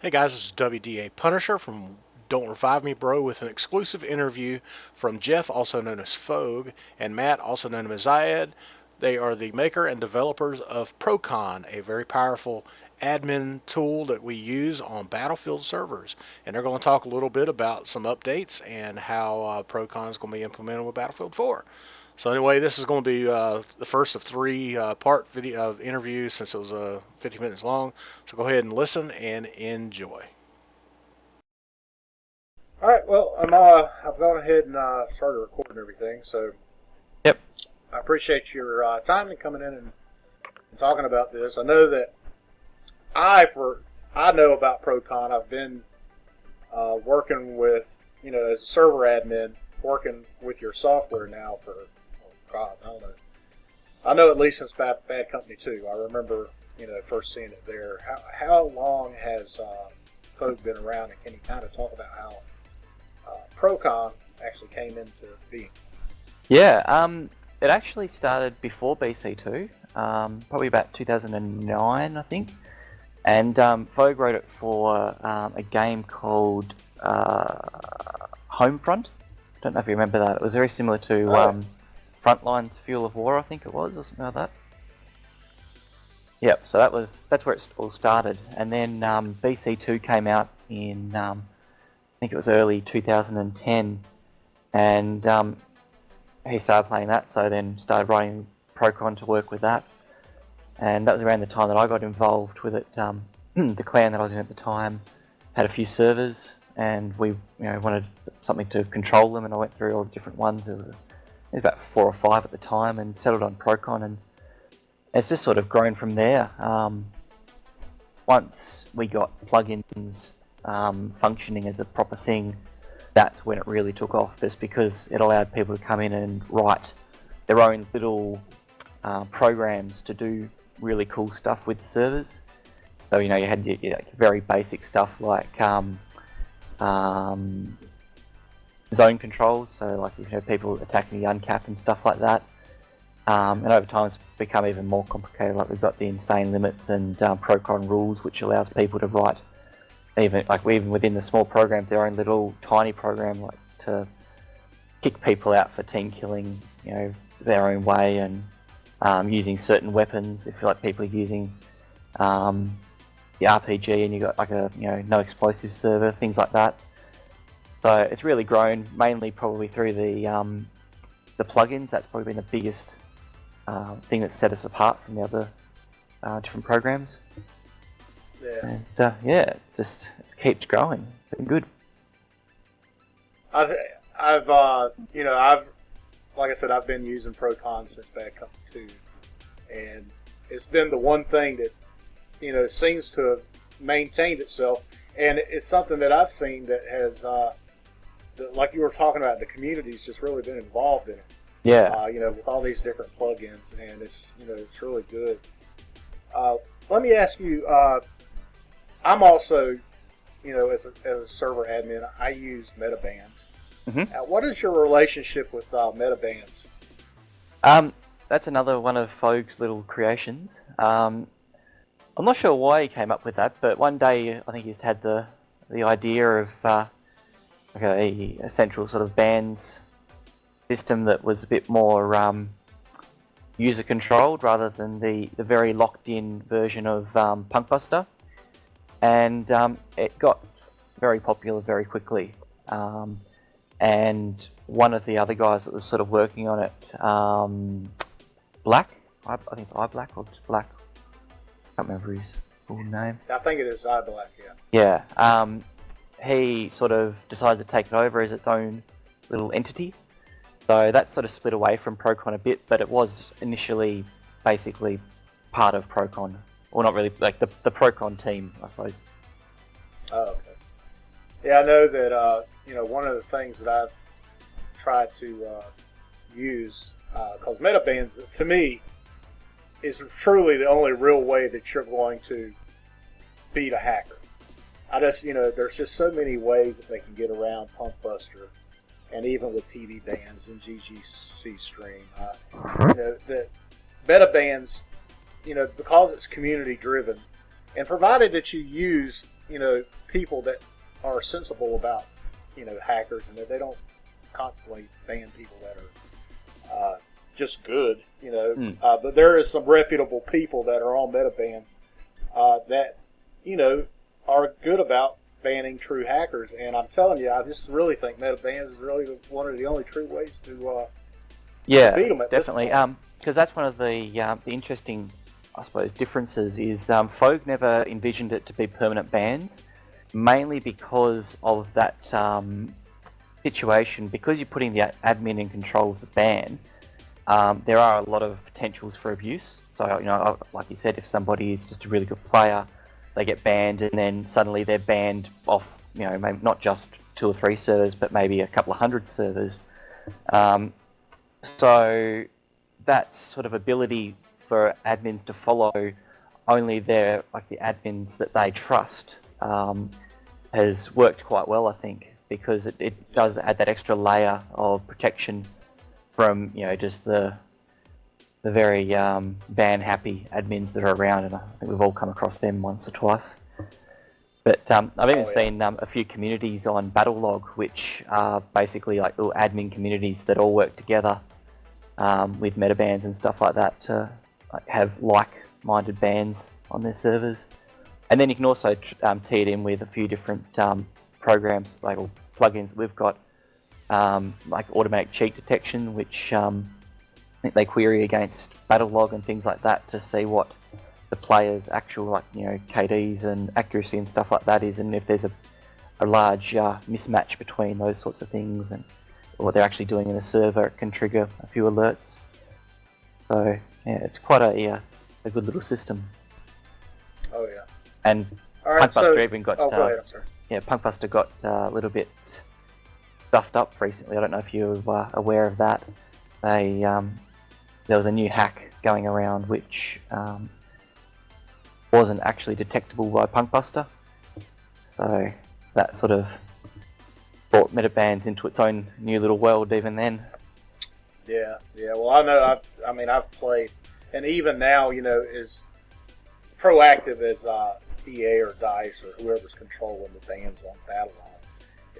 Hey guys, this is WDA Punisher from Don't Revive Me Bro with an exclusive interview from Geoff, also known as Phogue, and Matt, also known as Zaeed. They are the maker and developers of Procon, a very powerful admin tool that we use on Battlefield servers. And they're going to talk a little bit about some updates and how Procon is going to be implemented with Battlefield 4. So anyway, this is going to be the first of three part video interviews since it was 50 minutes long. So go ahead and listen and enjoy. All right. Well, I've gone ahead and started recording everything. So Yep. I appreciate your time and coming in and talking about this. I know that I know about Procon. I've been working with as a server admin, working with your software now for God, I don't know. I know at least since Bad Company 2. I remember first seeing it there. How long has Phogue been around, and can you kind of talk about how Procon actually came into being? Yeah, it actually started before BC2, probably about 2009, I think. And Phogue wrote it for a game called Homefront. Don't know if you remember that. It was very similar to Frontline's Fuel of War, I think it was, or something like that. Yep, so that's where it all started. And then BC2 came out in, I think it was early 2010, and he started playing that, so then started writing Procon to work with that. And that was around the time that I got involved with it. The clan that I was in at the time had a few servers, and we wanted something to control them, and I went through all the different ones. There was about 4 or 5 at the time, and settled on Procon, and it's just sort of grown from there. Once we got plugins functioning as a proper thing, that's when it really took off, just because it allowed people to come in and write their own little programs to do really cool stuff with the servers. So you had your very basic stuff like zone controls, so like people attacking the uncap and stuff like that. And over time it's become even more complicated. Like we've got the insane limits and Procon rules, which allows people to write even within the small programs their own little tiny program, like to kick people out for team killing, their own way, and using certain weapons. If people are using the RPG and you've got like a no explosive server, things like that. So it's really grown mainly probably through the plugins. That's probably been the biggest thing that's set us apart from the other different programs. Yeah. And it keeps growing. It's been good. I've like I said, I've been using Procon since Bad Company 2, and it's been the one thing that seems to have maintained itself, and it's something that I've seen that has like you were talking about, the community's just really been involved in it. Yeah. With all these different plugins, and it's it's really good. Let me ask you. I'm also, as a server admin, I use Metabans. Mm-hmm. What is your relationship with Metabans? That's another one of Phogue's little creations. I'm not sure why he came up with that, but one day I think he's had the idea of like a central sort of bands system that was a bit more user controlled rather than the very locked in version of Punkbuster, and it got very popular very quickly. And one of the other guys that was sort of working on it, Black, I think it's iBlack or just Black. Can't remember his full name. I think it is iBlack, yeah. Yeah. He sort of decided to take it over as its own little entity. So that sort of split away from Procon a bit, but it was initially basically part of Procon. Or not really, like the Procon team, I suppose. Oh, okay. Yeah, I know that, one of the things that I've tried to use, because Metabans, to me, is truly the only real way that you're going to beat a hacker. There's just so many ways that they can get around Punkbuster, and even with PB bans and GGC stream. The Metabans, because it's community driven, and provided that you use people that are sensible about hackers, and that they don't constantly ban people that are just good. But there is some reputable people that are on Metabans that are good about banning true hackers. And I'm telling you, I just really think Metabans is really one of the only true ways to beat them at definitely. Because that's one of the interesting, I suppose, differences is Phogue never envisioned it to be permanent bans, mainly because of that situation. Because you're putting the admin in control of the ban, there are a lot of potentials for abuse. So, like you said, if somebody is just a really good player, they get banned, and then suddenly they're banned off, maybe not just 2 or 3 servers, but maybe a couple of 100 servers. So that sort of ability for admins to follow only the admins that they trust has worked quite well, I think, because it does add that extra layer of protection from just the very ban happy admins that are around, and I think we've all come across them once or twice. But I've even seen a few communities on Battlelog, which are basically like little admin communities that all work together with Metabans and stuff like that to have like-minded bans on their servers. And then you can also tee it in with a few different programs, or plugins that we've got, like automatic cheat detection, which I think they query against Battlelog and things like that to see what the player's actual KDs and accuracy and stuff like that is, and if there's a large mismatch between those sorts of things and what they're actually doing in a server, it can trigger a few alerts. So yeah, it's quite a good little system. Oh yeah. And Punkbuster even got go ahead, I'm sorry. Punkbuster got a little bit stuffed up recently. I don't know if you're aware of that. There was a new hack going around which wasn't actually detectable by Punkbuster. So that sort of brought Metabans into its own new little world even then. Yeah. Well, I know. I've played, and even now, as proactive as EA or DICE or whoever's controlling the bans on Battlelog,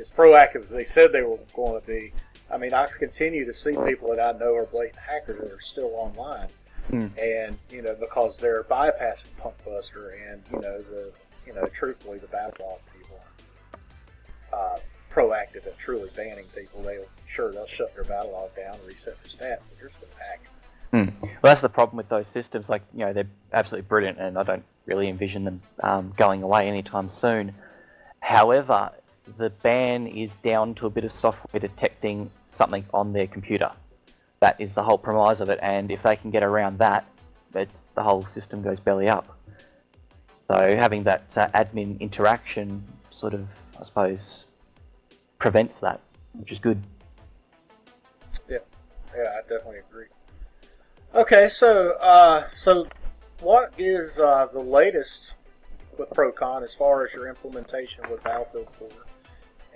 as proactive as they said they were going to be. I continue to see people that I know are blatant hackers that are still online, and because they're bypassing Punkbuster, and truthfully, the Battlelog people are proactive at truly banning people. They'll shut their Battlelog down, reset their stats, but they're still hacking. Well, that's the problem with those systems. They're absolutely brilliant, and I don't really envision them going away anytime soon. However, the ban is down to a bit of software detecting something on their computer. That is the whole premise of it, and if they can get around that, the whole system goes belly up. So having that admin interaction sort of, I suppose, prevents that, which is good. Yeah, I definitely agree. Okay, so what is the latest with Procon as far as your implementation with Battlefield 4?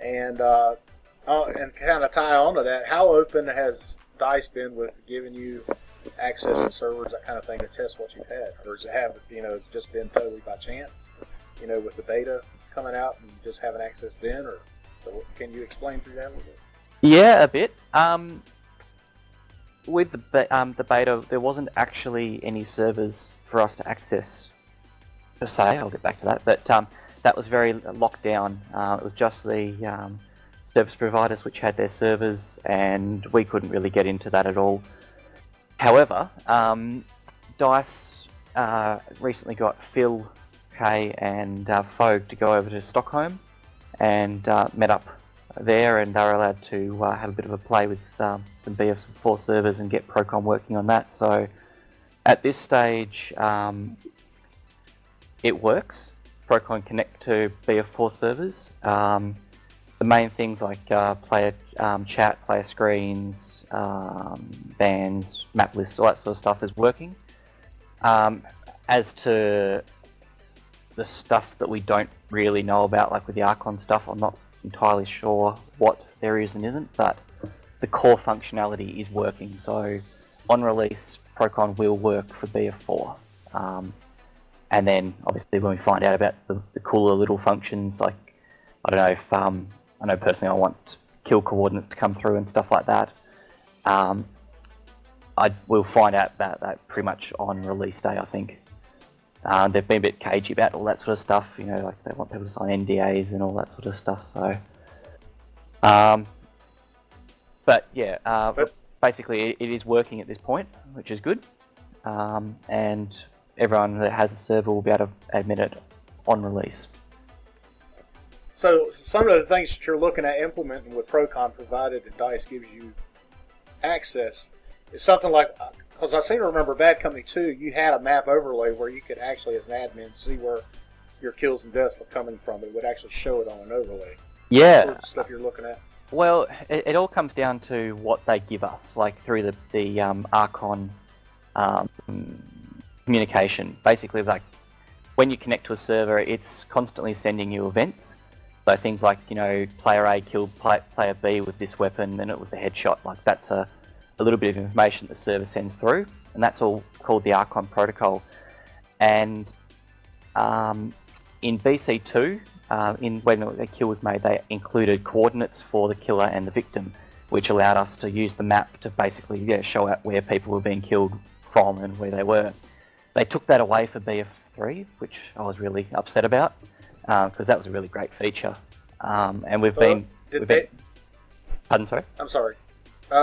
And kind of tie on to that, how open has DICE been with giving you access to servers, that kind of thing, to test what you've had? Or does it have, has it just been totally by chance, with the beta coming out and just having access then? Or can you explain through that a little bit? Yeah, a bit. With the beta, there wasn't actually any servers for us to access per se. I'll get back to that, but that was very locked down. It was just the service providers which had their servers, and we couldn't really get into that at all. However, DICE recently got Phil, Kay, and Phogue to go over to Stockholm and met up there, and they were allowed to have a bit of a play with some BF4 servers and get Procon working on that. So at this stage, it works. Procon connect to BF4 servers. The main things like player chat, player screens, bans, map lists, all that sort of stuff is working. As to the stuff that we don't really know about, like with the Archon stuff, I'm not entirely sure what there is and isn't, but the core functionality is working. So on release, Procon will work for BF4. And then obviously when we find out about the cooler little functions, like I don't know if I know personally I want kill coordinates to come through and stuff like that. We'll find out about that pretty much on release day, I think. They've been a bit cagey about all that sort of stuff, you know, like they want people to sign NDAs and all that sort of stuff. So, but yeah, basically it is working at this point, which is good, and everyone that has a server will be able to admit it on release. So some of the things that you're looking at implementing with Procon, provided that DICE gives you access, is something like, because I seem to remember Bad Company 2, you had a map overlay where you could actually, as an admin, see where your kills and deaths were coming from. It would actually show it on an overlay. Yeah. What sort of stuff you're looking at? Well, it all comes down to what they give us, like through the Archon communication. Basically, like when you connect to a server, it's constantly sending you events. So things like, you know, player A killed player B with this weapon and it was a headshot. Like that's a little bit of information the server sends through, and that's all called the Archon protocol. And in BC2, when the kill was made, they included coordinates for the killer and the victim, which allowed us to use the map to basically show out where people were being killed from and where they were. They took that away for BF3, which I was really upset about, because that was a really great feature. And we've been... Pardon, sorry? I'm sorry.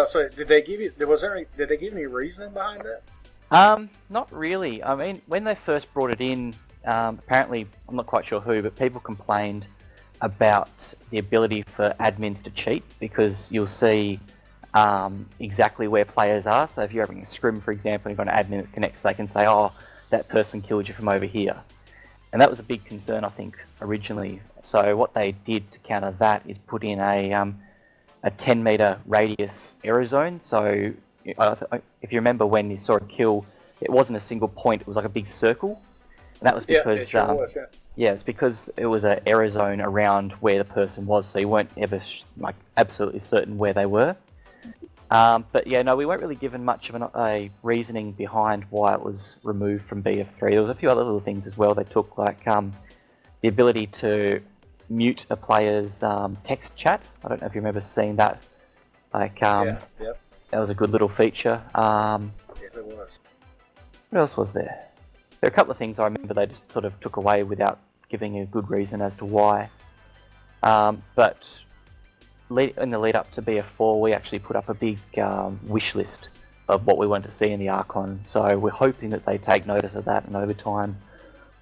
So did they give you? Did they give any reasoning behind that? Not really. I mean, when they first brought it in, apparently I'm not quite sure who, but people complained about the ability for admins to cheat, because you'll see exactly where players are. So if you're having a scrim, for example, and you've got an admin that connects, they can say, "Oh, that person killed you from over here," and that was a big concern, I think, originally. So what they did to counter that is put in a 10-meter radius error zone. So if you remember when you saw a kill, it wasn't a single point, it was like a big circle. And that was because it's because it was an error zone around where the person was, so you weren't ever like absolutely certain where they were. But yeah, no, we weren't really given much of a reasoning behind why it was removed from BF3. There was a few other little things as well. They took like the ability to mute a player's text chat. I don't know if you remember seeing that. Like, that was a good little feature. Yes, it was. What else was there? There are a couple of things I remember they just sort of took away without giving a good reason as to why. But in the lead up to BF4, we actually put up a big wish list of what we want to see in the Archon. So we're hoping that they take notice of that, and over time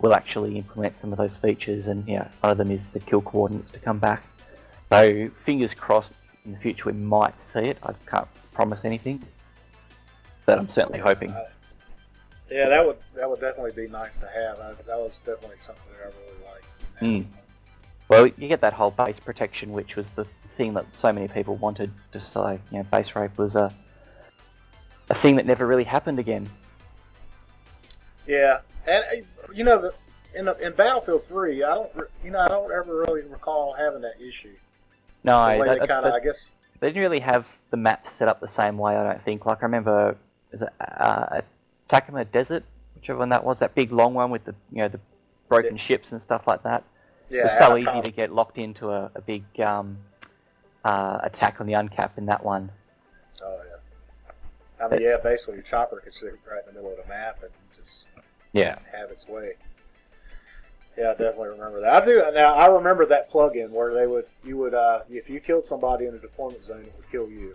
we'll actually implement some of those features. And one of them is the kill coordinates to come back. So fingers crossed, in the future we might see it. I can't promise anything, but I'm certainly hoping. Yeah, that would definitely be nice to have. That was definitely something that I really liked. Well, you get that whole base protection, which was the thing that so many people wanted to say. Base rape was a thing that never really happened again. Yeah, and in Battlefield 3, I don't ever really recall having that issue. No, I guess they didn't really have the map set up the same way. I don't think. Like I remember, is it Atacama Desert, whichever one that was, that big long one with the the broken ships and stuff like that. Yeah, it was so easy to get locked into a big attack on the uncap in that one. Oh yeah. I mean, basically your chopper could sit right in the middle of the map and just have its way. Yeah, I definitely remember that. I do. Now I remember that plugin where you would if you killed somebody in a deployment zone, it would kill you.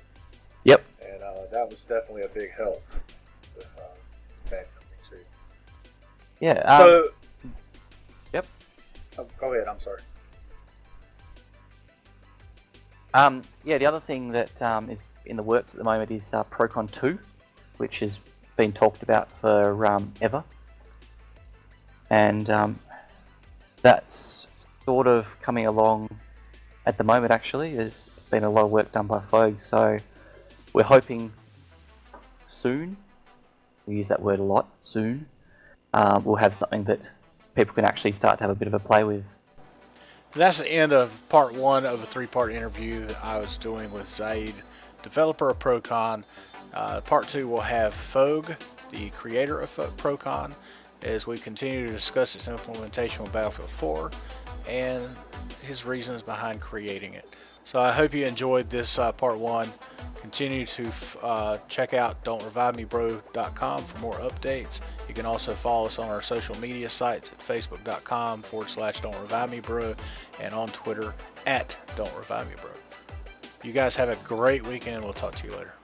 Yep. And that was definitely a big help with Bad Company too. Yeah. Yep. Oh, go ahead. I'm sorry. The other thing that is in the works at the moment is Procon 2, which has been talked about for ever. And that's sort of coming along at the moment, actually. There's been a lot of work done by Phogue, so we're hoping soon, we use that word a lot, soon, we'll have something that people can actually start to have a bit of a play with. That's the end of part one of a three-part interview that I was doing with Zaeed, developer of Procon. Part two will have Phogue, the creator of Procon, as we continue to discuss its implementation with Battlefield 4 and his reasons behind creating it. So I hope you enjoyed this part 1. Continue to check out don'trevivemebro.com for more updates. You can also follow us on our social media sites at facebook.com/don'trevivemebro and on Twitter at don'trevivemebro. You guys have a great weekend. We'll talk to you later.